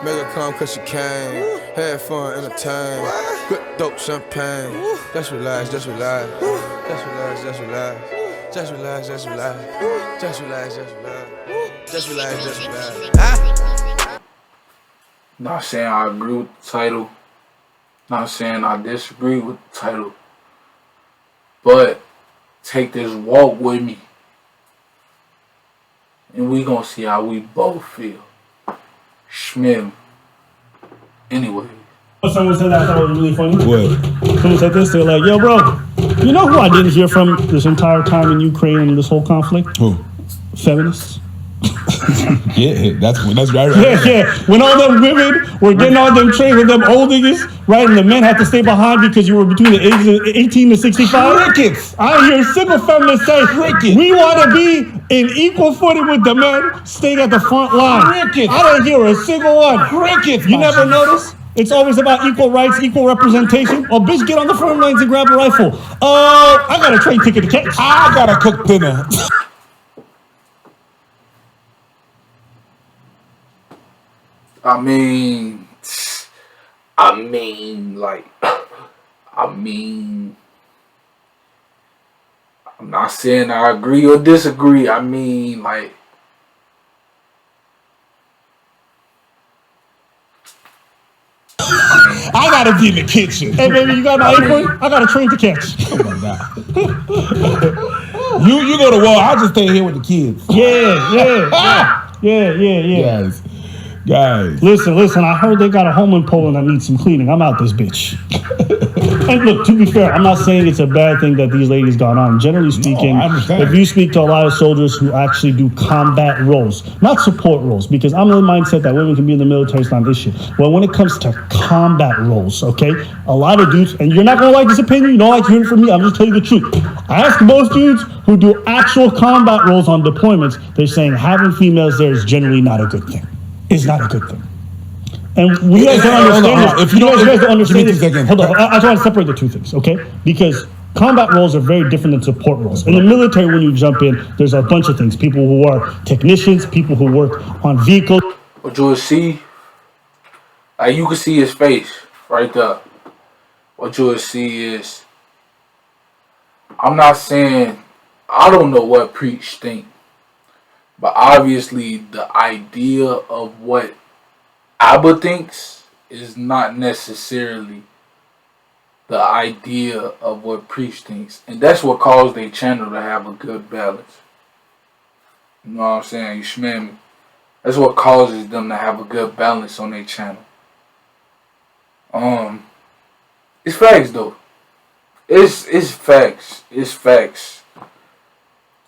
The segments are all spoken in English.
Make her come cause she came. Had fun, entertain. Good dope champagne. Just relax, just relax. Just relax, just relax. Just relax, just relax. Just relax, just relax. Just relax, just relax. Ah. Not saying I agree with the title. Not saying I disagree with the title. But take this walk with me. And we gonna see how we both feel. Schmim. Anyway. Someone said that I thought it was really funny. What? Someone said this, they're like, yo, bro, you know who I didn't hear from this entire time in Ukraine and this whole conflict? Who? Feminists. Yeah, that's right. Yeah. When all them women were getting all them trains with them old niggas, right? And the men had to stay behind because you were between the ages of 18 to 65. Crickets. I hear single feminists say, we want to be in equal footing with the men staying at the front line. Crickets. I don't hear a single one. Crickets. You never notice? It's always about equal rights, equal representation. Oh, bitch, get on the front lines and grab a rifle. I got a train ticket to catch. I gotta cook dinner. I mean, I'm not saying I agree or disagree. I mean, like, I gotta be in the kitchen. Hey, baby, you got my apron? I got a train to catch. Oh my god. You go to war. I'll just stay here with the kids. Yeah. Guys. Listen, I heard they got a home in Poland that needs some cleaning. I'm out this bitch. And look, to be fair, I'm not saying it's a bad thing that these ladies got on. Generally speaking, I understand. if you speak to a lot of soldiers who actually do combat roles, not support roles, because I'm in the mindset that women can be in the military, it's not an issue. Well, when it comes to combat roles, okay, a lot of dudes, and you're not going to like this opinion, you don't like hearing it from me, I'm just telling you the truth. I ask most dudes who do actual combat roles on deployments, they're saying having females there is generally not a good thing. It's not a good thing. And we guys don't understand this. If you guys don't understand this, hold on. I just want to separate the two things, okay? Because combat roles are very different than support roles. In the military, when you jump in, there's a bunch of things. People who are technicians, people who work on vehicles. what you will see, like, you can see his face right there. What you will see is, I'm not saying, I don't know what Preach think, but obviously the idea of what Abba thinks is not necessarily the idea of what Preach thinks. And that's what caused their channel to have a good balance. You know what I'm saying? You smell me? That's what causes them to have a good balance on their channel. It's facts though. It's facts. It's facts.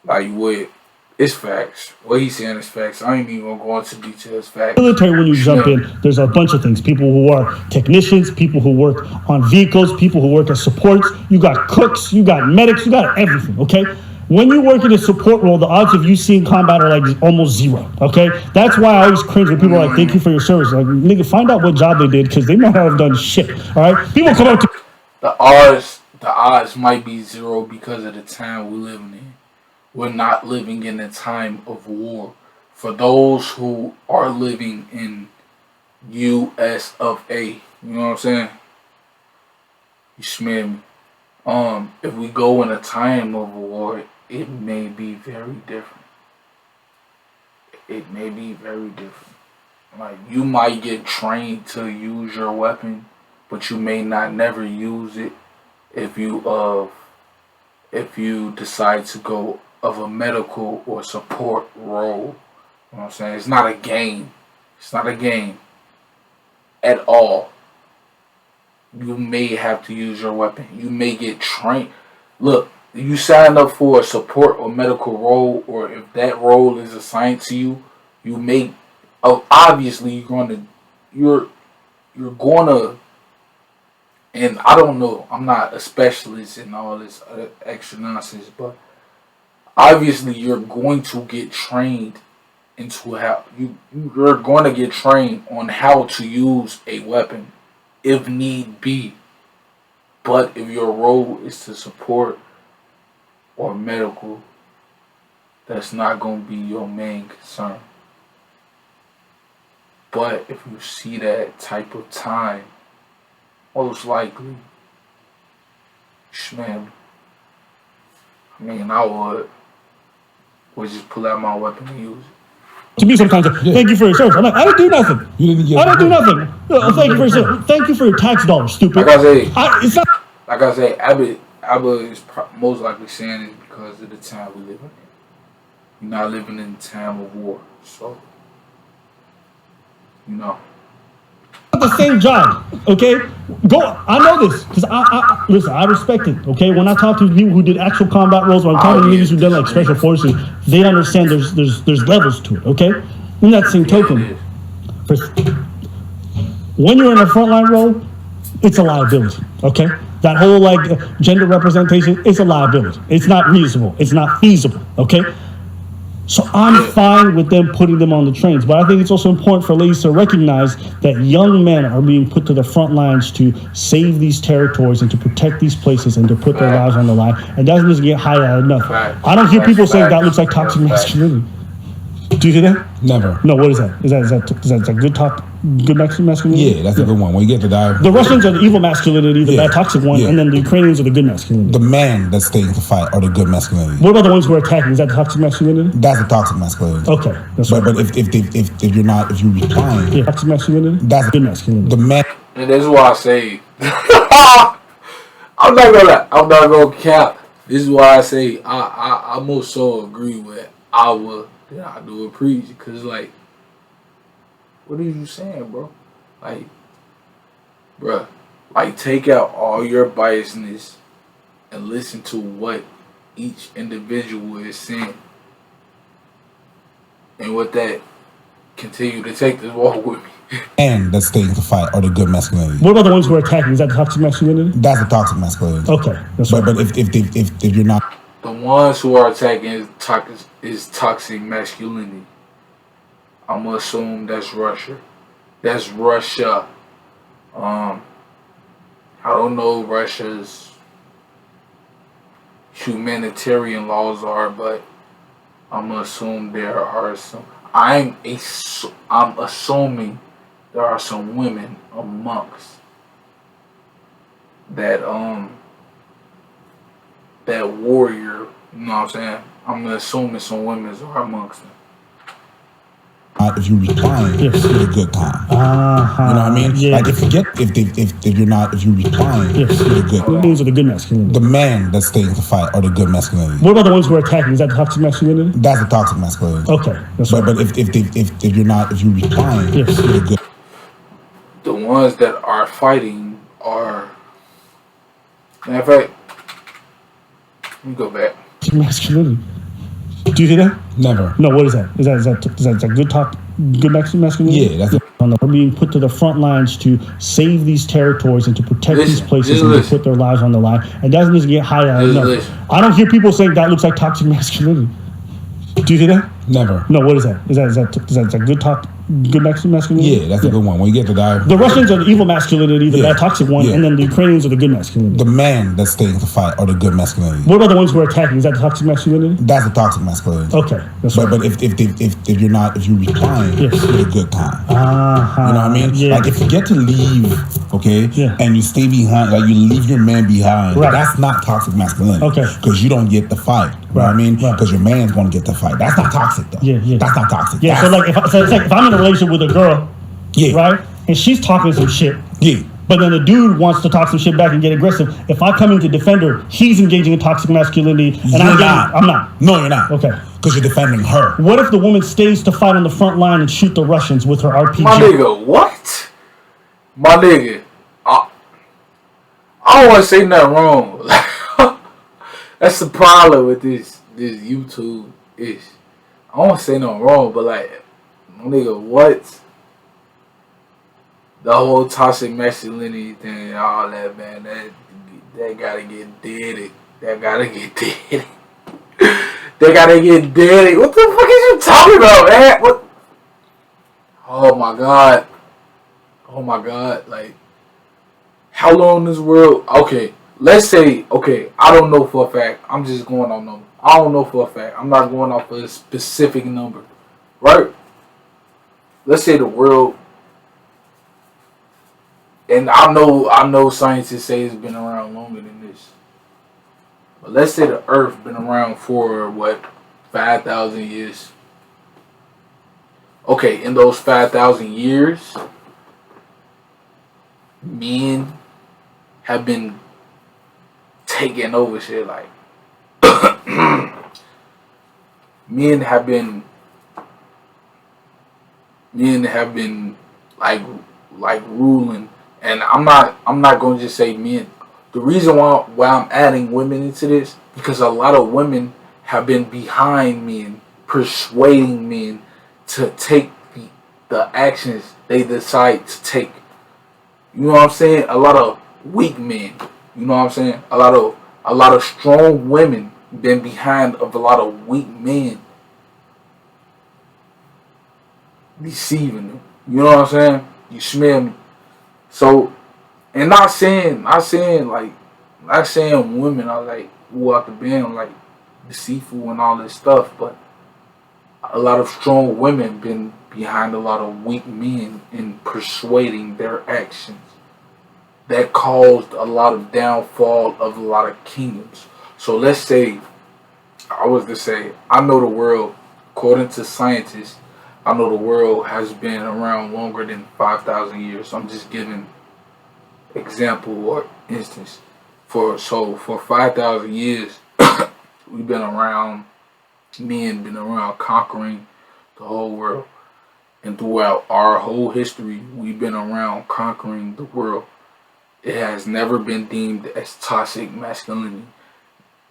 Like what? It's facts. What he's saying is facts. I ain't even gonna go into details. Facts. Military, when you jump in, there's a bunch of things. People who are technicians, people who work on vehicles, people who work as supports. You got cooks, you got medics, you got everything, okay? When you work in a support role, the odds of you seeing combat are like almost zero, okay? That's why I always cringe when people are like, thank you for your service. Like, nigga, find out what job they did, because they might not have done shit, all right? People come up to... The odds might be zero because of the time we're living in. We're not living in a time of war. For those who are living in US of A, you know what I'm saying? You smell me? If we go in a time of war, it may be very different. It may be very different. Like, you might get trained to use your weapon, but you may not never use it if you decide to go of a medical or support role. You know what I'm saying? It's not a game. It's not a game at all. You may have to use your weapon. You may get trained. Look, you sign up for a support or medical role, or if that role is assigned to you, you may, obviously you're gonna, and I don't know, I'm not a specialist in all this extra nonsense, but obviously you're going to get trained into how you're going to get trained on how to use a weapon if need be. But if your role is to support or medical, that's not going to be your main concern. But if you see that type of time, most likely, man, I would just pull out my weapon and use it. To me, sometimes, thank you for your service. I'm like, I didn't do nothing. You didn't get I didn't do nothing. Thank you for your service. Thank you for your tax dollars, stupid. Like I say, it's not. Like I say, Abba is most likely saying it because of the time we live in. You're not living in a time of war, so Not the same job, okay? I know this because I listen. I respect it, okay? When I talk to people who did actual combat roles, when I'm talking to niggas who done like special forces, they understand there's levels to it, okay? In that same token, when you're in a frontline role, it's a liability, okay? That whole like gender representation, it's a liability. It's not reasonable. It's not feasible, okay? So I'm fine with them putting them on the trains, but I think it's also important for ladies to recognize that young men are being put to the front lines to save these territories and to protect these places and to put their lives on the line. And that doesn't get highlighted enough. I don't hear people saying that looks like toxic masculinity. Do you hear that? Never. No, what is that? Is that good talk? Good masculinity? Yeah, that's a good one. When you get to die, the Russians are the evil masculinity, the bad toxic one, and then the Ukrainians are the good masculinity. The man that's staying to fight are the good masculinity. What about the ones who are attacking? Is that the toxic masculinity? That's the toxic masculinity. Okay, that's right. But if you're replying, toxic masculinity, that's good masculinity. The man. And that's why I say, I'm not gonna cap. This is why I say I most so agree with our that I do preach, because like, what are you saying, bro? Like, bruh, like take out all your biasness and listen to what each individual is saying, and with that, continue to take this walk with me. And that's staying to fight are the good masculinity. What about the ones who are attacking? Is that the toxic masculinity? That's the toxic masculinity. Okay, that's right. But if you're not, the ones who are attacking is toxic masculinity. I'm gonna assume that's Russia. That's Russia. I don't know what Russia's humanitarian laws are, but I'm gonna assume there are some. I'm assuming there are some women amongst that that warrior. You know what I'm saying? I'm gonna assume some women are amongst them. If you replying, it's a good time. You know what I mean? Yeah. Like if you replying, it's a good. Those are the good masculinity. The man that's staying to fight are the good masculinity. What about the ones who are attacking? Is that the toxic masculinity? That's the toxic masculinity. Okay, that's right. But if you replying, it's a good. The ones that are fighting are. Matter of fact, let me go back. Masculinity. Do you hear that? Never. No, what is that? Is that good talk? Good masculinity? Yeah, that's it. Are being put to the front lines to save these territories and to protect these places and to put their lives on the line. And that doesn't get highlighted enough. I don't hear people saying that looks like toxic masculinity. Do you hear that? Never. No, what is that? Is that good talk? Good masculinity? Yeah, that's a good one. When you get to die, the Russians are the evil masculinity, the bad toxic one, and then the Ukrainians are the good masculinity. The man that's staying to fight are the good masculinity. What about the ones who are attacking? Is that the toxic masculinity? That's the toxic masculinity. Okay, that's right. But if you replying, it's a good time. You know what I mean? Yeah. Like if you get to leave, okay, and you stay behind, like you leave your man behind, right. That's not toxic masculinity. Okay, because you don't get the fight. You know what I mean? Because your man's gonna get the fight. That's not toxic though. Yeah. That's not toxic. Yeah. So it's like if I'm in a relationship with a girl, right, and she's talking some shit, but then the dude wants to talk some shit back and get aggressive. If I come in to defend her, he's engaging in toxic masculinity, and I'm not. No, you're not. Okay. Because you're defending her. What if the woman stays to fight on the front line and shoot the Russians with her RPG? My nigga, what? My nigga, I don't want to say nothing wrong. That's the problem with this YouTube ish. I don't want to say nothing wrong, but like, my nigga, what? The whole toxic masculinity thing and all that, man, that gotta get dead. That gotta get dead. They gotta get dead. What the fuck is you talking about, man? What? Oh my god. Like, how long this world? Okay, let's say, I don't know for a fact. I'm just going on number. I don't know for a fact. I'm not going off a specific number, right? Let's say the world and I know scientists say it's been around longer than this. But let's say the Earth been around for what, 5,000 years. Okay, in those 5,000 years, men have been taking over shit. Like men have been like ruling, and I'm not going to just say men. The reason why I'm adding women into this, because a lot of women have been behind men, persuading men to take the actions they decide to take. You know what I'm saying? A lot of weak men. You know what I'm saying? A lot of strong women been behind of a lot of weak men, deceiving them. You know what I'm saying? You smell me? So, and not saying women are like who out the band like deceitful and all this stuff, but a lot of strong women been behind a lot of weak men in persuading their actions. That caused a lot of downfall of a lot of kingdoms. So let's say, I know the world, according to scientists, I know the world has been around longer than 5,000 years. So I'm just giving example or instance. For 5,000 years, we've been around, men been around conquering the whole world. And throughout our whole history, we've been around conquering the world. It has never been deemed as toxic masculinity.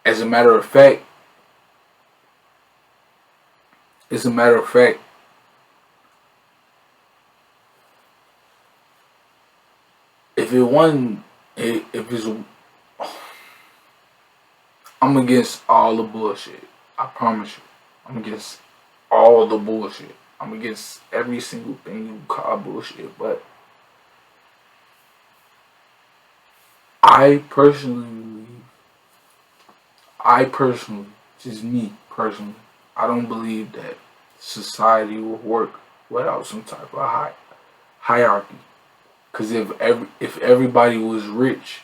As a matter of fact, if I'm against all the bullshit. I promise you. I'm against all the bullshit. I'm against every single thing you call bullshit. But I personally, just me personally, I don't believe that society will work without some type of hierarchy. Because if everybody was rich,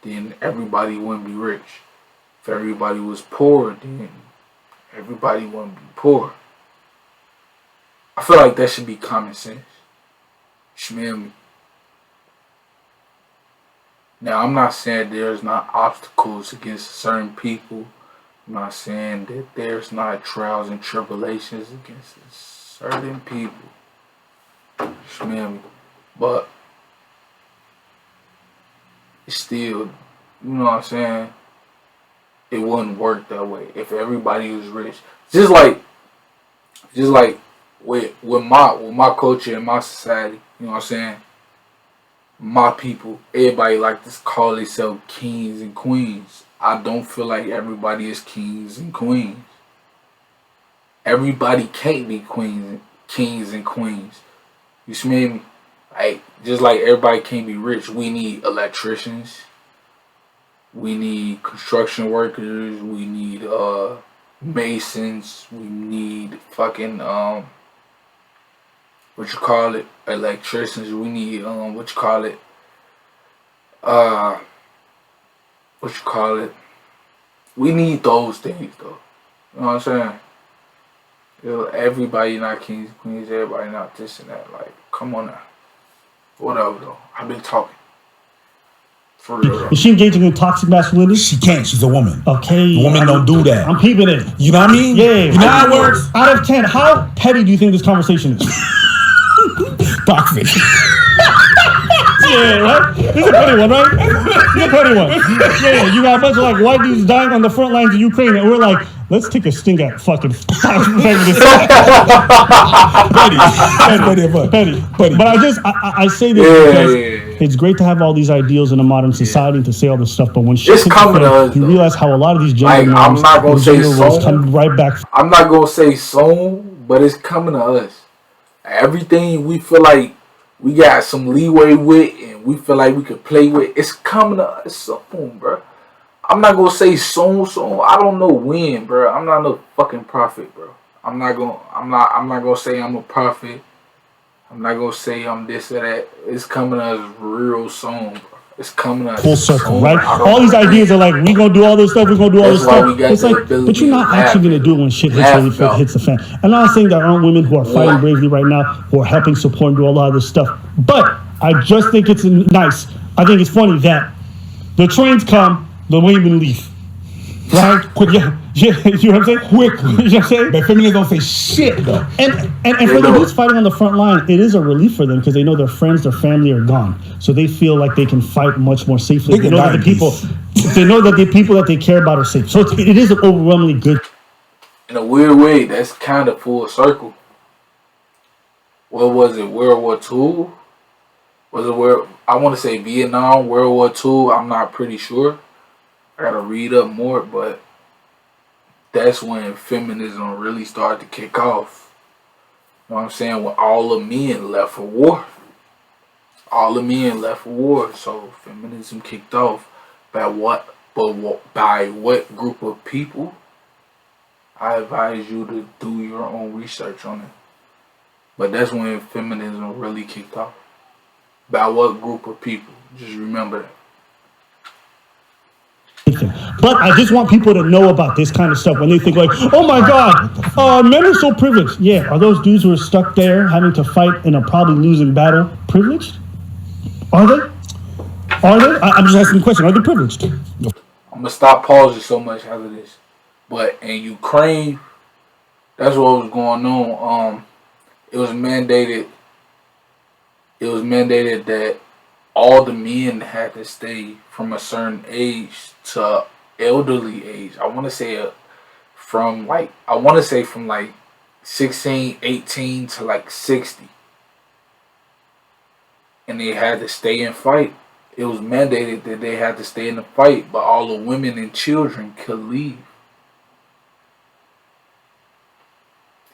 then everybody wouldn't be rich. If everybody was poor, then everybody wouldn't be poor. I feel like that should be common sense. Smell me? Now, I'm not saying there's not obstacles against certain people. I'm not saying that there's not trials and tribulations against certain people. Smell me? But it's still, you know what I'm saying? It wouldn't work that way if everybody was rich. Just like with my culture and my society, you know what I'm saying? My people, everybody like to call themselves kings and queens. I don't feel like everybody is kings and queens. Everybody can't be kings and queens. You smell me? Like, just like everybody can't be rich, we need electricians. We need construction workers. We need masons. We need fucking electricians. We need we need those things though. You know what I'm saying? You know, everybody not kings, queens, everybody not this and that. Like, come on now. Whatever though. I've been talking. For real though. Is she engaging in toxic masculinity? She can't. She's a woman. Okay. The woman don't do that. I'm peeping it. You know what I mean? Yeah. You know how it works? Out of 10, how petty do you think this conversation is? Toxic. Yeah, right? This is a petty one, right? This is a petty one. Yeah, you got a bunch of like white dudes dying on the front lines of Ukraine, and we're like, let's take a sting at fucking petty. But I say this because it's great to have all these ideals in a modern society and to say all this stuff, but when shit's coming to us, you realize how a lot of these gender norms, I'm not gonna say soon. come right back. I'm not gonna say soon, but it's coming to us. Everything we feel like we got some leeway with and we feel like we could play with, it's coming to us soon, bro. I'm not gonna say soon. I don't know when, bro. I'm not no fucking prophet, bro. I'm not gonna say I'm a prophet. I'm not gonna say I'm this or that. It's coming to us real soon, bro. It's coming to us full circle, soon. right? All these ideas are like, we gonna do all this stuff, we gonna do all this stuff. It's like, but you're not actually gonna do it when shit hits the fan. I'm not saying there aren't women who are fighting bravely right now, who are helping support and do a lot of this stuff. But I just think it's nice. I think it's funny that the trains come, the women leave. Right? Yeah, you know what I'm saying? Quick, you know what I'm saying? But feminists don't say shit though. And for the dudes fighting on the front line, it is a relief for them because they know their friends, their family are gone, so they feel like they can fight much more safely. They know that the people that they care about are safe. So it is overwhelmingly good. In a weird way, that's kind of full circle. What was it? World War II? Was it I want to say Vietnam, World War II? I'm not pretty sure. I gotta read up more, but that's when feminism really started to kick off. You know what I'm saying? When all the men left for war. All the men left for war. So feminism kicked off. By what? By what group of people? I advise you to do your own research on it. But that's when feminism really kicked off. By what group of people? Just remember that. But I just want people to know about this kind of stuff when they think like, oh my God, men are so privileged. Yeah, are those dudes who are stuck there having to fight in a probably losing battle privileged? Are they? I'm just asking the question. Are they privileged? I'm going to stop pausing so much after this. But in Ukraine, that's what was going on. It was mandated that all the men had to stay from a certain age to elderly age. I want to say from like 16, 18 to like 60. And they had to stay and fight. It was mandated that they had to stay in the fight, but all the women and children could leave.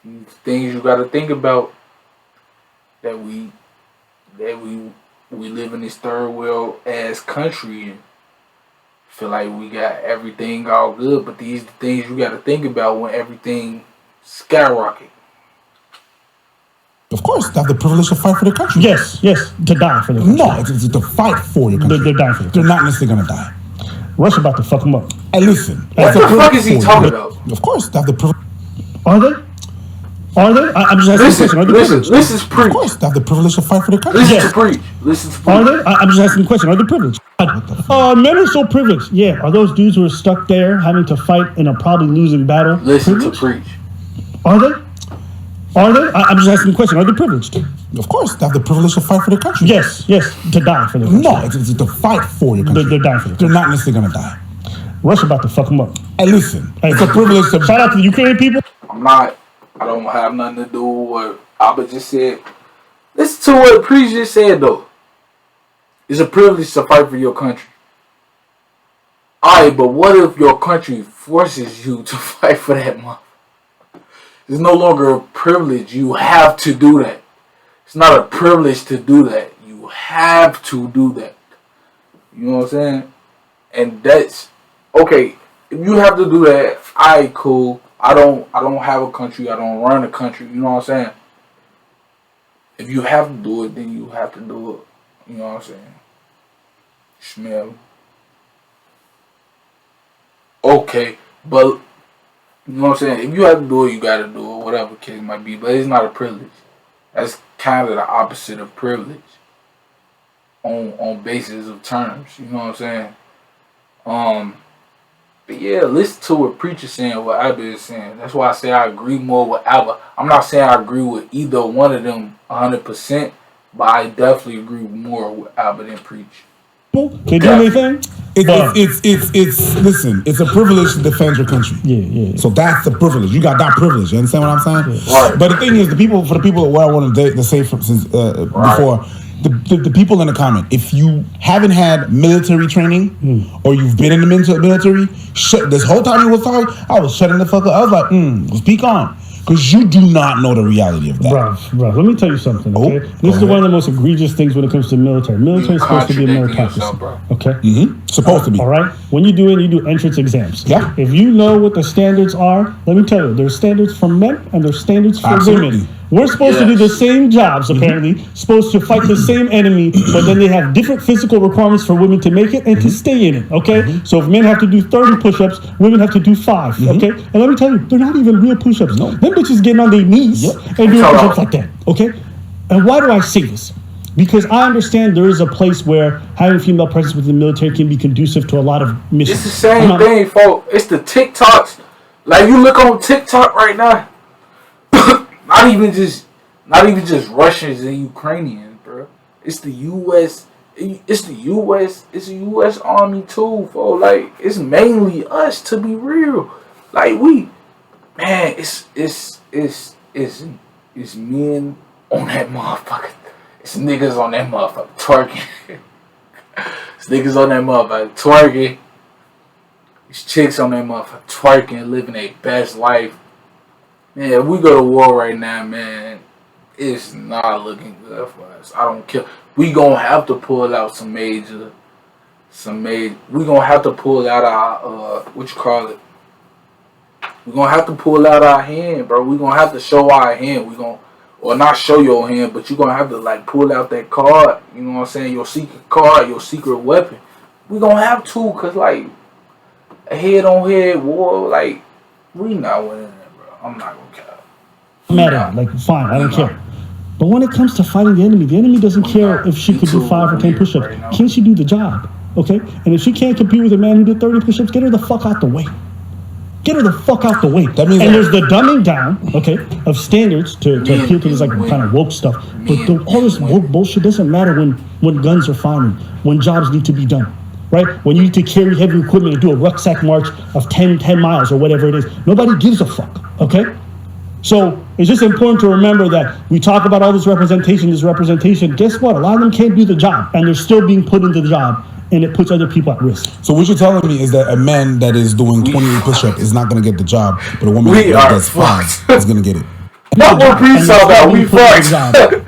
These things you got to think about, that we live in this third world ass country and feel like we got everything all good, but these are the things you got to think about when everything skyrocket. Of course, they have the privilege to fight for their country. Yes, to die for their country. No, it's to fight for your country. They're dying for their country. They're not necessarily going to die. Russia about to fuck them up. Hey, listen. What the fuck is he talking about? Of course, they have the privilege. Are they? I'm just asking the question. Listen to preach. Of course, they have the privilege to fight for their country. Listen to preach. Are they? I'm just asking the question. Are they privileged? Men are so privileged. Yeah, are those dudes who are stuck there having to fight in a probably losing battle Listen to preach. Are they? I'm just asking the question. Are they privileged? Of course, they have the privilege to fight for their country. Yes, to die for their country. No, it's to fight for your country. They're dying for their country. They're not necessarily going to die. Russia about to fuck them up. Hey, listen. It's a privilege to... Shout out to the Ukrainian people. I don't have nothing to do with what Abba just said. Listen to what Priest just said, though. It's a privilege to fight for your country. Alright, but what if your country forces you to fight for that month? It's no longer a privilege. You have to do that. It's not a privilege to do that. You have to do that. You know what I'm saying? And that's okay. If you have to do that, alright, cool. I don't have a country. I don't run a country. You know what I'm saying? If you have to do it, then you have to do it. You know what I'm saying? Smell. Okay, but you know what I'm saying? If you have to do it, you gotta do it. Whatever the case might be. But it's not a privilege. That's kind of the opposite of privilege. On basis of terms. You know what I'm saying? But yeah, listen to what Preacher's saying, what Abba is saying. That's why I say I agree more with Abba. I'm not saying I agree with either one of them 100%, but I definitely agree more with Abba than Preach. They do anything? Listen, it's a privilege to defend your country. Yeah. So that's the privilege. You got that privilege. You understand what I'm saying? Yeah. Right. But the thing is, what I want to say before, the people in the comment, if you haven't had military training or you've been in the military, this whole time you was talking, I was shutting the fuck up. I was like, speak on. Because you do not know the reality of that. Bruh, let me tell you something, okay? This is one of the most egregious things when it comes to military. Military is supposed to be a meritocracy, okay? Mm-hmm. Supposed to be. All right? When you do entrance exams. Yeah. If you know what the standards are, let me tell you, there's standards for men and there's standards for women. We're supposed to do the Yes. same jobs, apparently, supposed to fight the same enemy, but then they have different physical requirements for women to make it and to stay in it, okay? So if men have to do 30 push-ups, women have to do 5, okay? And let me tell you, they're not even real push-ups. No. Them bitches getting on their knees and doing push-ups like that, okay? And why do I say this? Because I understand there is a place where having female presence within the military can be conducive to a lot of missions. It's the same thing, folks. It's the TikToks. Like, you look on TikTok right now. not even just Russians and Ukrainians, bro. It's the U.S. It's the U.S. It's the U.S. Army too, folks. Like, it's mainly us, to be real. Like, it's men on that motherfucker. It's niggas on that motherfucker twerking. It's niggas on that motherfucker twerking. It's chicks on that motherfucker twerking, living their best life. Man, if we go to war right now, man, it's not looking good for us. I don't care. We gonna have to pull out we gonna have to pull out our, we gonna have to pull out our hand, bro. We gonna have to show our hand. Or not show your hand, but you're going to have to, like, pull out that card, you know what I'm saying, your secret card, your secret weapon. We're going to have to, because, like, a head-on-head war, like, we not winning that, bro. I'm not going to care. Mad at it. Like, fine, I don't care. But when it comes to fighting the enemy doesn't care if she could do 5 or 10 push-ups. Can she do the job? Okay? And if she can't compete with a man who did 30 push-ups, get her the fuck out the way. Get her the fuck out the way. That means there's the dumbing down, okay, of standards to appeal to this like kind of woke stuff. But all this woke bullshit doesn't matter when guns are firing, when jobs need to be done, right? When you need to carry heavy equipment and do a rucksack march of 10 miles or whatever it is. Nobody gives a fuck, okay? So it's just important to remember that we talk about all this representation. Guess what? A lot of them can't do the job, and they're still being put into the job. And it puts other people at risk. So what you're telling me is that a man that is doing 28 push-ups is not going to get the job, but a woman that does 5 is going to get it. Not what we saw about we fucked.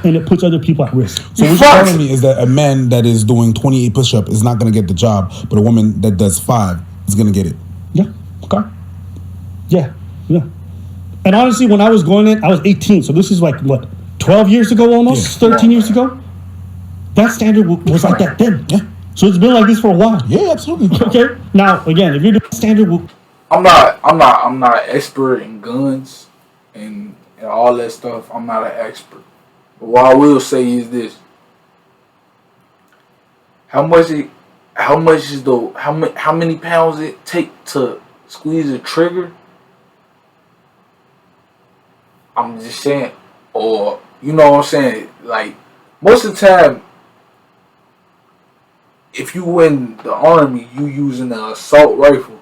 And it puts other people at risk. So what you're telling me is that a man that is doing 28 push-ups is not going to get the job, but a woman that does 5 is going to get it. Yeah. Okay. Yeah. And honestly, when I was going in, I was 18. So this is like, what, 12 years ago almost? 13 years ago? That standard was like that then. Yeah. So it's been like this for a while. Yeah, absolutely. Okay. Now, again, if you're doing standard, I'm not an expert in guns and all that stuff. I'm not an expert. But what I will say is this: how many pounds it take to squeeze a trigger? I'm just saying, or you know what I'm saying. Like, most of the time, if you in the army, you using an assault rifle.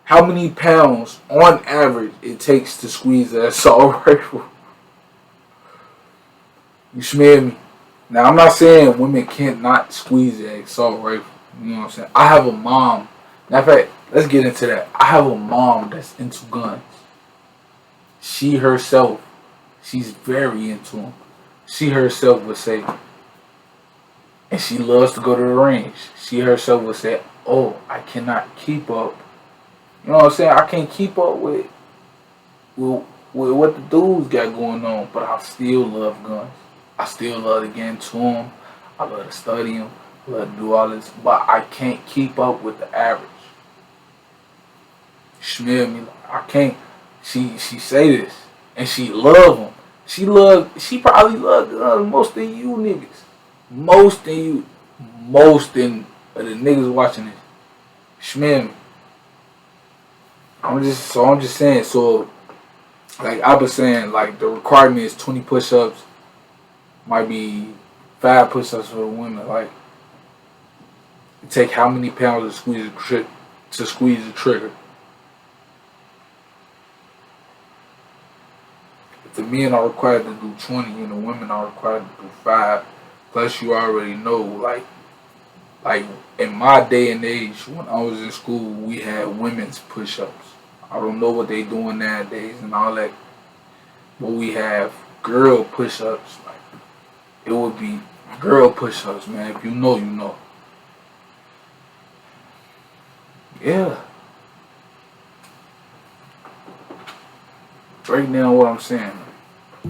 How many pounds, on average, it takes to squeeze an assault rifle? You smell me? Now, I'm not saying women can't not squeeze an assault rifle. You know what I'm saying? I have a mom. Matter of fact, let's get into that. I have a mom that's into guns. She herself, she's very into them. She herself would say, and she loves to go to the range. She herself would say, "Oh, I cannot keep up." You know what I'm saying? I can't keep up with what the dudes got going on, but I still love guns. I still love to get into them. I love to study them. I love to do all this, but I can't keep up with the average. Smell me? I can't. She say this, and she love them. She probably love guns most of you niggas. Most of the niggas watching this. Smell me? I'm just saying. So, like I was saying, like the requirement is 20 push-ups. Might be 5 push-ups for the women. Like, it take how many pounds to squeeze the trigger? If the men are required to do 20 and the women are required to do 5, plus you already know, like in my day and age, when I was in school, we had women's push-ups. I don't know what they doing nowadays and all that, but we have girl push-ups. Like, it would be girl push-ups, man. If you know, you know. Yeah. Break down what I'm saying, man.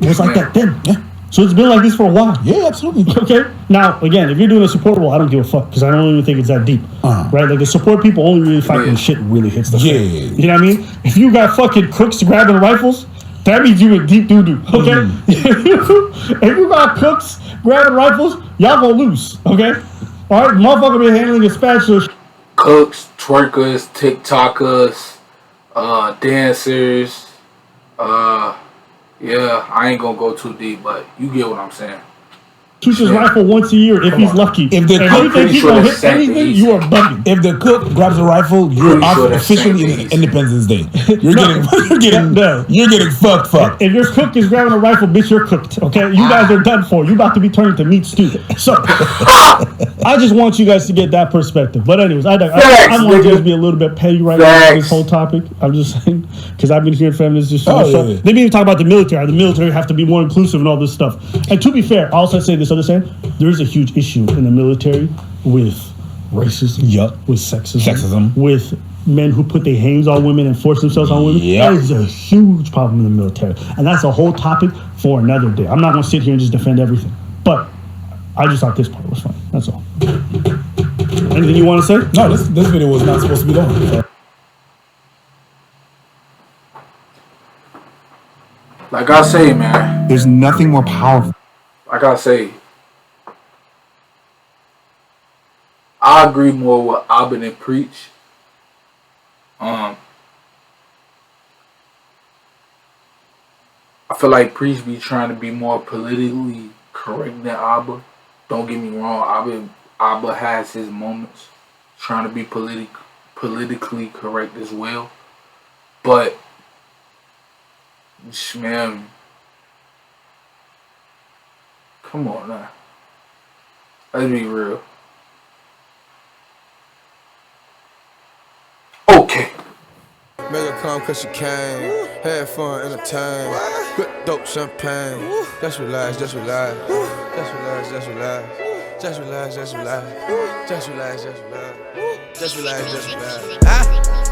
was like that then. Yeah. So it's been like this for a while. Yeah, absolutely. Okay. Now, again, if you're doing a support role, I don't give a fuck because I don't even think it's that deep, right? Like the support people only really fight when shit really hits the fan. You know what I mean? If you got fucking cooks grabbing rifles, that means you in deep doo doo. Okay. If you got cooks grabbing rifles, y'all gonna lose. Okay. All right, motherfucker been handling a spatula. Cooks, twerkers, TikTokers, dancers. Yeah, I ain't gonna go too deep, but you get what I'm saying. Shoots his rifle once a year if he's lucky. If the and cook, you think he's gonna hit anything, you are bugging. if the cook grabs a rifle, you're officially in Independence Day. You're getting fucked. If your cook is grabbing a rifle, bitch, you're cooked. Okay, you guys are done for. You about to be turned to meat stew. So I just want you guys to get that perspective. But anyways, I want to just be a little bit petty right now on this whole topic. I'm just saying because I've been hearing feminists just they didn't even talk about the military. The military have to be more inclusive and all this stuff. And to be fair, I also say this. There is a huge issue in the military with racism, with sexism, with men who put their hands on women and force themselves on women. That is a huge problem in the military. And that's a whole topic for another day. I'm not going to sit here and just defend everything. But I just thought this part was fun. That's all. Anything you want to say? No, this video was not supposed to be long. Like I say, man. There's nothing more powerful. Like I say, I agree more with Abin and Preach. I feel like Preach be trying to be more politically correct than Abba. Don't get me wrong, Abba has his moments trying to be politically correct as well. But man, come on now. Let's be real. Okay. Make her come cause she came. Had fun, entertained. Good dope champagne. Just relax, just relax. Just relax, just relax. Just relax, just relax. Just relax, just relax. Just relax, just relax.